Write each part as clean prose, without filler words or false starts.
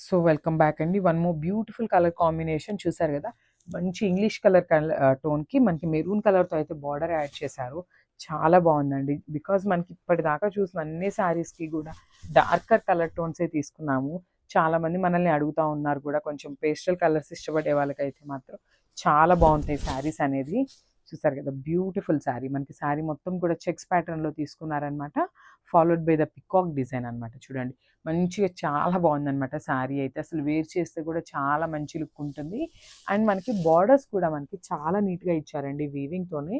So welcome back అండి. One more beautiful colour combination చూసారు కదా. మంచి ఇంగ్లీష్ కలర్ టోన్కి మనకి మెరూన్ కలర్తో అయితే బార్డర్ యాడ్ చేశారు. చాలా బాగుందండి. బికాజ్ మనకి ఇప్పటిదాకా చూసిన అన్ని శారీస్కి కూడా డార్కర్ కలర్ టోన్సే తీసుకున్నాము. చాలామంది మనల్ని అడుగుతూ ఉన్నారు కూడా, కొంచెం పేస్టల్ కలర్స్ ఇష్టపడే వాళ్ళకైతే మాత్రం చాలా బాగుంటాయి శారీస్ అనేది. చూసారు కదా, బ్యూటిఫుల్ శారీ. మనకి శారీ మొత్తం కూడా చెక్స్ ప్యాటర్న్లో తీసుకున్నారనమాట. Followed by the peacock design అనమాట. చూడండి, మంచిగా చాలా బాగుందనమాట శారీ అయితే. అసలు వేర్ చేస్తే కూడా చాలా మంచి లుక్ ఉంటుంది. అండ్ మనకి బార్డర్స్ కూడా మనకి చాలా నీట్గా ఇచ్చారండి వీవింగ్తోనే.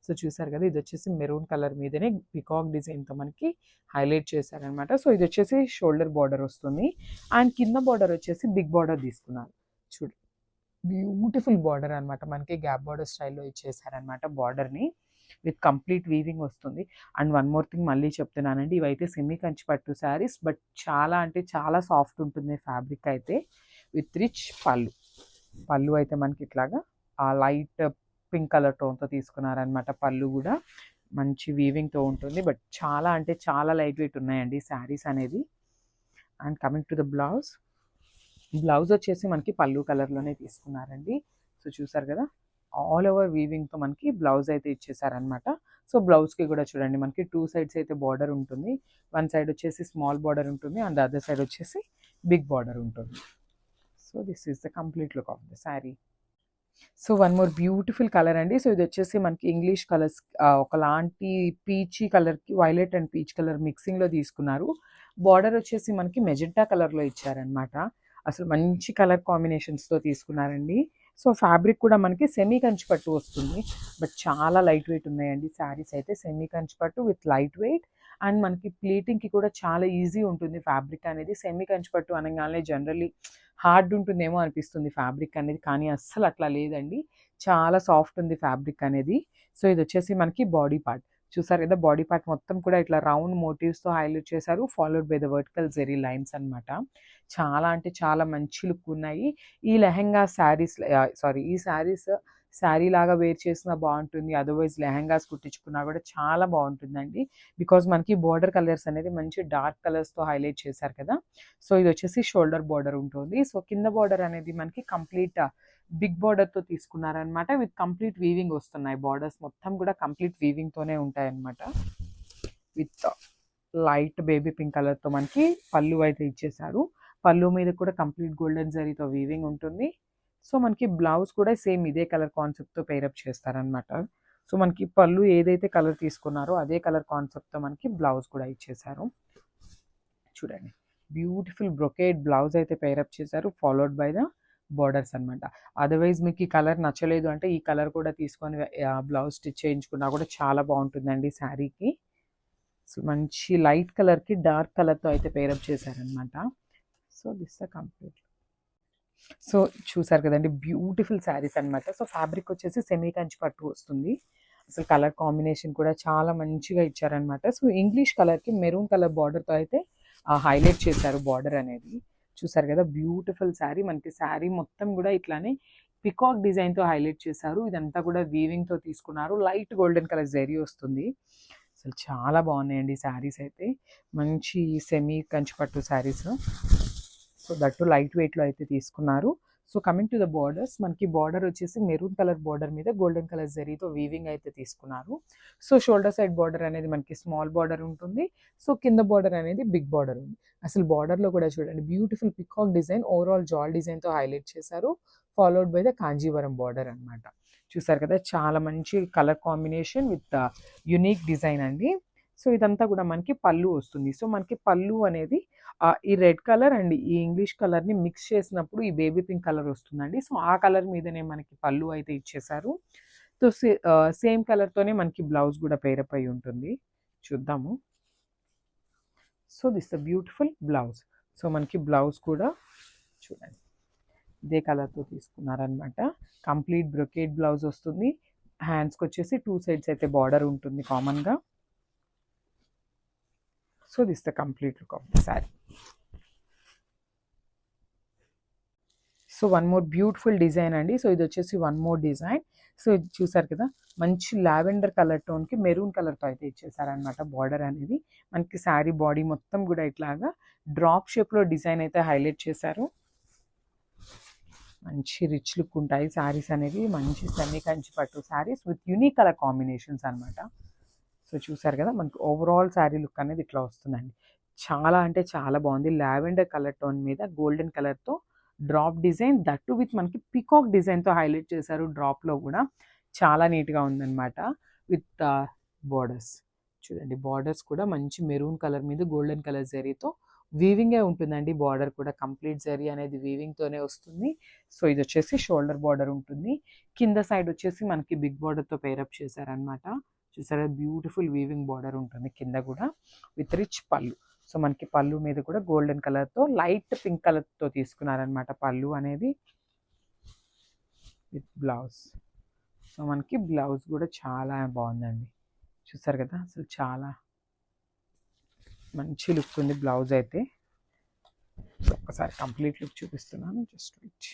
సో చూసారు కదా, ఇది వచ్చేసి మెరూన్ కలర్ మీదనే పికాక్ డిజైన్తో మనకి హైలైట్ చేశారనమాట. సో ఇది వచ్చేసి షోల్డర్ బార్డర్ వస్తుంది. అండ్ కింద బార్డర్ వచ్చేసి బిగ్ బార్డర్ తీసుకున్నారు. చూడు, బ్యూటిఫుల్ బార్డర్ అనమాట. మనకి గ్యాప్ బార్డర్ స్టైల్లో ఇచ్చేసారనమాట బార్డర్ని. విత్ కంప్లీట్ వీవింగ్ వస్తుంది. అండ్ వన్ మోర్ థింగ్ మళ్ళీ చెప్తున్నానండి, ఇవైతే సెమీ కంచి పట్టు శారీస్, బట్ చాలా అంటే చాలా సాఫ్ట్ ఉంటుంది ఫ్యాబ్రిక్ అయితే. విత్ రిచ్ పళ్ళు అయితే మనకి ఇట్లాగా ఆ లైట్ పింక్ కలర్ టోన్తో తీసుకున్నారనమాట. పళ్ళు కూడా మంచి వీవింగ్తో ఉంటుంది. బట్ చాలా అంటే చాలా లైట్ వెయిట్ ఉన్నాయండి శారీస్ అనేది. And coming to the blouse వచ్చేసి మనకి పళ్ళు కలర్లోనే తీసుకున్నారండి. సో చూసారు కదా, ఆల్ ఓవర్ వీవింగ్తో మనకి బ్లౌజ్ అయితే ఇచ్చేసారనమాట. సో బ్లౌజ్కి కూడా చూడండి, మనకి 2 సైడ్స్ అయితే బార్డర్ ఉంటుంది. వన్ సైడ్ వచ్చేసి స్మాల్ బార్డర్ ఉంటుంది, అండ్ అదర్ సైడ్ వచ్చేసి బిగ్ బార్డర్ ఉంటుంది. So this is the complete look of the sari. So one more beautiful colour అండి. సో ఇది వచ్చేసి మనకి ఇంగ్లీష్ కలర్స్, ఒకలాంటి పీచీ కలర్కి వైలెట్ అండ్ పీచ్ కలర్ మిక్సింగ్లో తీసుకున్నారు. బార్డర్ వచ్చేసి మనకి మెజెంటా కలర్లో ఇచ్చారనమాట. అసలు మంచి కలర్ కాంబినేషన్స్తో తీసుకున్నారండి. సో ఫ్యాబ్రిక్ కూడా మనకి సెమీ కంచి పట్టు వస్తుంది. బట్ చాలా లైట్ వెయిట్ ఉన్నాయండి శారీస్ అయితే. సెమీ కంచి పట్టు విత్ లైట్ వెయిట్. అండ్ మనకి ప్లీటింగ్కి కూడా చాలా ఈజీ ఉంటుంది ఫ్యాబ్రిక్ అనేది. సెమీ కంచి పట్టు అనగానే జనరల్లీ హార్డ్ ఉంటుందేమో అనిపిస్తుంది ఫ్యాబ్రిక్ అనేది, కానీ అస్సలు అట్లా లేదండి. చాలా సాఫ్ట్ ఉంది ఫ్యాబ్రిక్ అనేది. సో ఇది వచ్చేసి మనకి బాడీ పార్ట్. చూసారు కదా, బాడీ పార్ట్ మొత్తం కూడా ఇట్లా రౌండ్ మోటివ్స్తో హైలైట్ చేశారు. Followed by the vertical zari lines అనమాట. చాలా అంటే చాలా మంచి లుక్ ఉన్నాయి. ఈ లెహెంగా శారీస్, ఈ శారీస్ శారీ లాగా వేర్ చేసినా బాగుంటుంది. అదర్వైజ్ లెహెంగాస్ కుట్టించుకున్నా కూడా చాలా బాగుంటుందండి. బికాజ్ మనకి బార్డర్ కలర్స్ అనేది మంచి డార్క్ కలర్స్తో హైలైట్ చేశారు కదా. సో ఇది వచ్చేసి షోల్డర్ బార్డర్ ఉంటుంది. సో కింద బార్డర్ అనేది మనకి కంప్లీట్ బిగ్ బార్డర్తో తీసుకున్నారనమాట. విత్ కంప్లీట్ వీవింగ్ వస్తున్నాయి. బార్డర్స్ మొత్తం కూడా కంప్లీట్ వీవింగ్తోనే ఉంటాయన్నమాట. విత్ లైట్ బేబీ పింక్ కలర్తో మనకి పళ్ళు అయితే ఇచ్చేసారు. పళ్ళు మీద కూడా కంప్లీట్ గోల్డెన్ జరీతో వీవింగ్ ఉంటుంది. సో మనకి బ్లౌజ్ కూడా సేమ్ ఇదే కలర్ కాన్సెప్ట్తో పేరప్ చేస్తారనమాట. సో మనకి పళ్ళు ఏదైతే కలర్ తీసుకున్నారో అదే కలర్ కాన్సెప్ట్తో మనకి బ్లౌజ్ కూడా ఇచ్చేసారు. చూడండి, బ్యూటిఫుల్ బ్రొకేడ్ బ్లౌజ్ అయితే పేరప్ చేశారు. ఫాలోడ్ బై ద బార్డర్స్ అనమాట. అదర్వైజ్ మీకు ఈ కలర్ నచ్చలేదు అంటే ఈ కలర్ కూడా తీసుకొని బ్లౌజ్ స్టిచ్ చేయించుకున్నా కూడా చాలా బాగుంటుందండి శారీకి. సో మంచి లైట్ కలర్కి డార్క్ కలర్తో అయితే పేరప్ చేశారనమాట. So this the complete. So చూసారు కదండి, బ్యూటిఫుల్ శారీస్ అనమాట. సో ఫ్యాబ్రిక్ వచ్చేసి సెమీ కంచి పట్టు వస్తుంది. అసలు కలర్ కాంబినేషన్ కూడా చాలా మంచిగా ఇచ్చారనమాట. సో ఇంగ్లీష్ కలర్కి మెరూన్ కలర్ బార్డర్తో అయితే హైలైట్ చేశారు బార్డర్ అనేది. చూసారు కదా, బ్యూటిఫుల్ శారీ. మనకి శారీ మొత్తం కూడా ఇట్లానే పికాక్ డిజైన్తో హైలైట్ చేశారు. ఇదంతా కూడా వీవింగ్తో తీసుకున్నారు. లైట్ గోల్డెన్ కలర్ జరీ వస్తుంది. అసలు చాలా బాగున్నాయండి శారీస్ అయితే. మంచి సెమీ కంచి పట్టు శారీస్. సో దట్టు లైట్ వెయిట్లో అయితే తీసుకున్నారు. So coming to the borders, మనకి బార్డర్ వచ్చేసి మెరూన్ కలర్ బార్డర్ మీద గోల్డెన్ కలర్ జరీతో వీవింగ్ అయితే తీసుకున్నారు. సో షోల్డర్ సైడ్ బార్డర్ అనేది మనకి స్మాల్ బార్డర్ ఉంటుంది. సో కింద బార్డర్ అనేది బిగ్ బార్డర్ ఉంది. అసలు బార్డర్లో కూడా చూడండి, బ్యూటిఫుల్ పికాక్ డిజైన్, ఓవరాల్ జాల్ డిజైన్తో హైలైట్ చేశారు. Followed by the Kanjeevaram border అనమాట. చూసారు కదా, చాలా మంచి colour combination with unique design అండి. సో ఇదంతా కూడా మనకి పళ్ళు వస్తుంది. సో మనకి పళ్ళు అనేది ఈ రెడ్ కలర్ అండ్ ఈ ఇంగ్లీష్ కలర్ని మిక్స్ చేసినప్పుడు ఈ బేబీ పింక్ కలర్ వస్తుందండి. సో ఆ కలర్ మీదనే మనకి పళ్ళు అయితే ఇచ్చేసారు. సో సేమ్ కలర్తోనే మనకి బ్లౌజ్ కూడా పేరప్ అయి ఉంటుంది. చూద్దాము. So this the beautiful blouse. So మనకి బ్లౌజ్ కూడా చూడండి ఇదే కలర్తో తీసుకున్నారనమాట. కంప్లీట్ బ్రొకేడ్ బ్లౌజ్ వస్తుంది. హ్యాండ్స్కి వచ్చేసి 2 సైడ్స్ అయితే బార్డర్ ఉంటుంది కామన్గా. So this the complete look of the sari. So one more beautiful design అండి. సో ఇది వచ్చేసి వన్ మోర్ డిజైన్. సో ఇది చూసారు కదా, మంచి లావెండర్ కలర్ టోన్కి మెరూన్ కలర్తో అయితే ఇచ్చేసారనమాట బార్డర్ అనేది. మనకి శారీ బాడీ మొత్తం కూడా ఇట్లాగా డ్రాప్ షేప్లో డిజైన్ అయితే హైలైట్ చేశారు. మంచి రిచ్ లుక్ ఉంటాయి శారీస్ అనేవి, మంచి సెమీ కంచి పట్టు saris with unique colour combinations అనమాట. సో చూసారు కదా, మనకి ఓవరాల్ శారీ లుక్ అనేది ఇట్లా వస్తుందండి. చాలా అంటే చాలా బాగుంది. లావెండర్ కలర్ టోన్ మీద గోల్డెన్ కలర్తో డ్రాప్ డిజైన్, దట్టు విత్ మనకి పీకాక్ డిజైన్తో హైలైట్ చేశారు. డ్రాప్లో కూడా చాలా నీట్గా ఉందన్నమాట. విత్ బోర్డర్స్ చూడండి, బార్డర్స్ కూడా మంచి మెరూన్ కలర్ మీద గోల్డెన్ కలర్ జరీతో వీవింగే ఉంటుందండి. బార్డర్ కూడా కంప్లీట్ జరీ అనేది వీవింగ్తోనే వస్తుంది. సో ఇది వచ్చేసి షోల్డర్ బార్డర్ ఉంటుంది. కింద సైడ్ వచ్చేసి మనకి బిగ్ బార్డర్తో పేరప్ చేశారనమాట. చూసారా, బ్యూటిఫుల్ వీవింగ్ బార్డర్ ఉంటుంది కింద కూడా విత్ రిచ్ పళ్ళు. సో మనకి పళ్ళు మీద కూడా గోల్డెన్ కలర్తో లైట్ పింక్ కలర్తో తీసుకున్నారనమాట పళ్ళు అనేది విత్ బ్లౌజ్. సో మనకి బ్లౌజ్ కూడా చాలా బాగుందండి. చూసారు కదా, అసలు చాలా మంచి లుక్ ఉంది బ్లౌజ్ అయితే. సో ఒకసారి కంప్లీట్ లుక్ చూపిస్తున్నాను, just wait.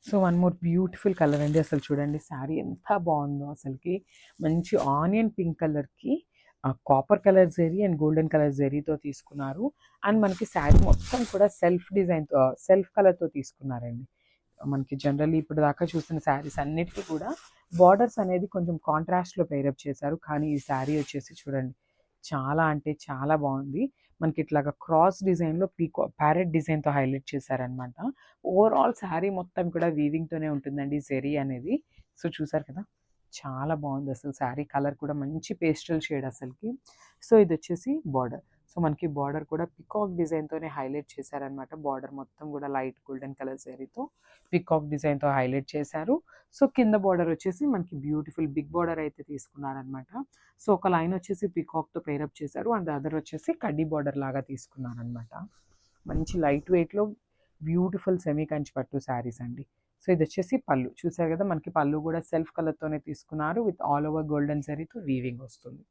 So one more beautiful colour అండి. అసలు చూడండి శారీ ఎంత బాగుందో అసలుకి. మంచి ఆనియన్ పింక్ కలర్కి copper colour zari and golden colour జరీతో తీసుకున్నారు. అండ్ మనకి శారీ మొత్తం కూడా సెల్ఫ్ డిజైన్తో సెల్ఫ్ కలర్తో తీసుకున్నారండి. మనకి జనరల్లీ ఇప్పుడు దాకా చూసిన శారీస్ అన్నిటికీ కూడా బార్డర్స్ అనేది కొంచెం కాంట్రాస్ట్లో పేరప్ చేశారు. కానీ ఈ శారీ వచ్చేసి చూడండి, చాలా అంటే చాలా బాగుంది. మనకి ఇట్లాగా క్రాస్ డిజైన్లో ప్యారెట్ డిజైన్తో హైలైట్ చేశారనమాట. ఓవరాల్ శారీ మొత్తం కూడా వీవింగ్తోనే ఉంటుందండి జెరీ అనేది. సో చూసారు కదా, చాలా బాగుంది అసలు. శారీ కలర్ కూడా మంచి పేస్టల్ షేడ్ అసలుకి. సో ఇది వచ్చేసి బార్డర్. సో మనకి బార్డర్ కూడా పికాక్ డిజైన్తోనే హైలైట్ చేశారనమాట. బార్డర్ మొత్తం కూడా లైట్ గోల్డెన్ కలర్ జరీతో పికాక్ డిజైన్తో హైలైట్ చేశారు. సో కింద బార్డర్ వచ్చేసి మనకి బ్యూటిఫుల్ బిగ్ బార్డర్ అయితే తీసుకున్నారనమాట. సో ఒక లైన్ వచ్చేసి పికాక్తో పేరప్ చేశారు అండ్ అదర్ వచ్చేసి కడ్డీ బార్డర్ లాగా తీసుకున్నారనమాట. మంచి లైట్ వెయిట్లో బ్యూటిఫుల్ సెమీ కంచి పట్టు శారీస్ అండి. సో ఇది వచ్చేసి పళ్ళు. చూసారు కదా, మనకి పళ్ళు కూడా సెల్ఫ్ కలర్తోనే తీసుకున్నారు విత్ ఆల్ ఓవర్ గోల్డెన్ జరీతో వీవింగ్ వస్తుంది.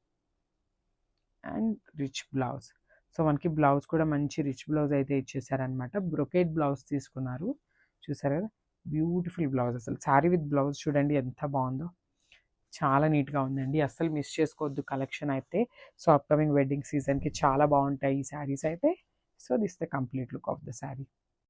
And rich blouse. సో మనకి బ్లౌజ్ కూడా మంచి రిచ్ బ్లౌజ్ అయితే ఇచ్చేసారనమాట. బ్రొకేట్ బ్లౌజ్ తీసుకున్నారు. చూసారు కదా, బ్యూటిఫుల్ బ్లౌజ్. అసలు శారీ విత్ బ్లౌజ్ చూడండి ఎంత బాగుందో, చాలా నీట్గా ఉందండి. అస్సలు మిస్ చేసుకోవద్దు కలెక్షన్ అయితే. సో అప్కమింగ్ వెడ్డింగ్ సీజన్కి చాలా బాగుంటాయి ఈ శారీస్ అయితే. So this the complete look of the sari.